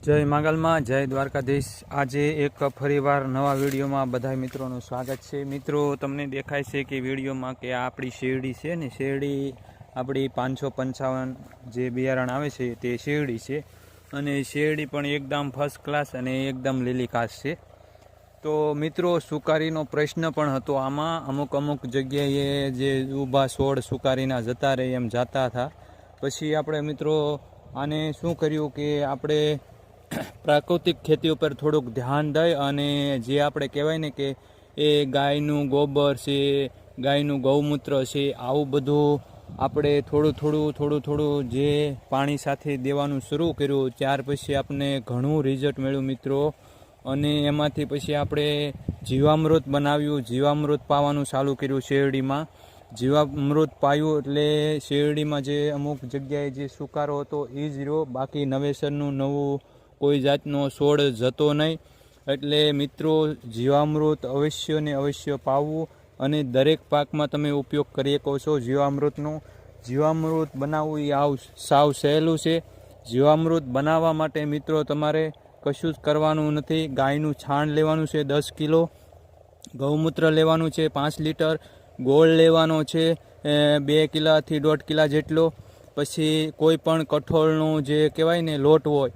જય માંગલમાં, જય દ્વારકાધીશ। આજે એક ફરીવાર નવા વિડીયોમાં બધા મિત્રોનું સ્વાગત છે। મિત્રો, તમને દેખાય છે કે વિડીયોમાં કે આ આપણી શેરડી છે ને, શેરડી આપણી 555 જે બિયારણ આવે છે તે શેરડી છે, અને શેરડી પણ એકદમ ફર્સ્ટ ક્લાસ અને એકદમ લીલીકાશ છે। તો મિત્રો, સુકારીનો પ્રશ્ન પણ હતો આમાં। અમુક જગ્યાએ જે ઊભા છોડ સુકારીના જતા રહે એમ જતા હતા। પછી આપણે મિત્રો આને શું કર્યું કે આપણે પ્રાકૃતિક ખેતી ઉપર થોડુંક ધ્યાન દઈ અને જે આપણે કહેવાય ને કે એ ગાયનું ગોબર છે, ગાયનું ગૌમૂત્ર છે, આવું બધું આપણે થોડું જે પાણી સાથે દેવાનું શરૂ કર્યું। ત્યાર પછી આપણે ઘણું રિઝલ્ટ મળ્યું મિત્રો, અને એમાંથી પછી આપણે જીવામૃત બનાવ્યું, જીવામૃત પાવાનું ચાલુ કર્યું શેરડીમાં। જીવામૃત પાયું એટલે શેરડીમાં જે અમુક જગ્યાએ જે સુકારો હતો એ જ રહ્યો, બાકી નવેસરનું નવું કોઈ જાતનો છોડ જતો નહીં। એટલે મિત્રો, જીવામૃત અવશ્ય ને અવશ્ય પાવવું, અને દરેક પાકમાં તમે ઉપયોગ કરી શકો છો જીવામૃતનું। જીવામૃત બનાવવું એ સાવ સહેલું છે। જીવામૃત બનાવવા માટે મિત્રો તમારે કશું જ કરવાનું નથી। ગાયનું છાણ લેવાનું છે 10 કિલો, ગૌમૂત્ર લેવાનું છે 5 લીટર, ગોળ લેવાનો છે 2 કિલાથી 1.5 કિલા જેટલો। પછી કોઈ પણ કઠોળનું જે કહેવાય ને લોટ હોય,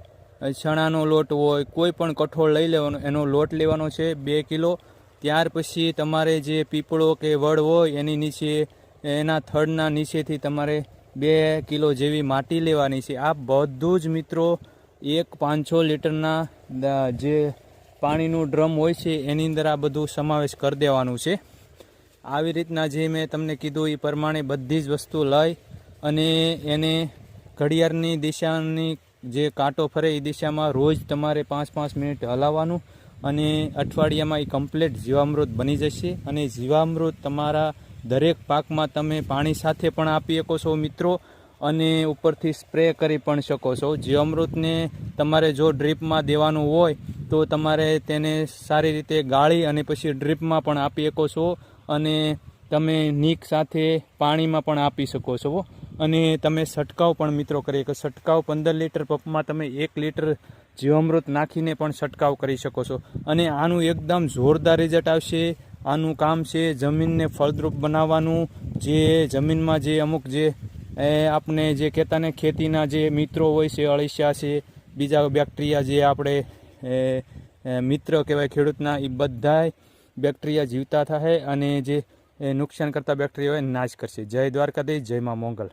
ચણાનો લોટ હોય, કોઈ પણ કઠોળ લઈ લેવાનો, એનો લોટ લેવાનો છે 2 કિલો। ત્યાર પછી તમારે જે પીપળો કે વડ હોય એની નીચે, એના થડના નીચેથી તમારે 2 કિલો જેવી માટી લેવાની છે। આ બધું જ મિત્રો એક 500 લીટરના જે પાણીનું ડ્રમ હોય છે એની અંદર આ બધું સમાવેશ કરી દેવાનું છે। આવી રીતના જે મેં તમને કીધું એ પ્રમાણે બધી જ વસ્તુ લઈ અને એને ઘડિયાળની દિશાની જે કાંટો ફરે એ દિશામાં રોજ તમારે 5-5 મિનિટ હલાવવાનું, અને અઠવાડિયામાં એ કમ્પ્લીટ જીવામૃત બની જશે। અને જીવામૃત તમારા દરેક પાકમાં તમે પાણી સાથે પણ આપી શકો છો મિત્રો, અને ઉપરથી સ્પ્રે કરી પણ શકો છો। જીવામૃતને તમારે જો ડ્રીપમાં દેવાનું હોય તો તમારે તેને સારી રીતે ગાળી અને પછી ડ્રીપમાં પણ આપી શકો છો, અને તમે નીક સાથે પાણીમાં પણ આપી શકો છો। અને તમે છંટકાવ પણ મિત્રો કરી શકો। છંટકાવ 15 લીટર પંપમાં તમે 1 લીટર જીવામૃત નાખીને પણ છંટકાવ કરી શકો છો, અને આનું એકદમ જોરદાર રિઝલ્ટ આવશે। આનું કામ છે જમીનને ફળદ્રુપ બનાવવાનું। જે જમીનમાં જે અમુક જે આપણે જે કહેતા ને ખેતીના જે મિત્રો હોય છે, અળસિયા છે, બીજા બેક્ટેરિયા જે આપણે મિત્ર કહેવાય ખેડૂતના, એ બધાય બેક્ટેરિયા જીવતા થાય અને જે નુકસાન કરતા બેક્ટેરિયા હોય નાશ કરશે। જય દ્વારકાધીશ, જય માં મોગલ।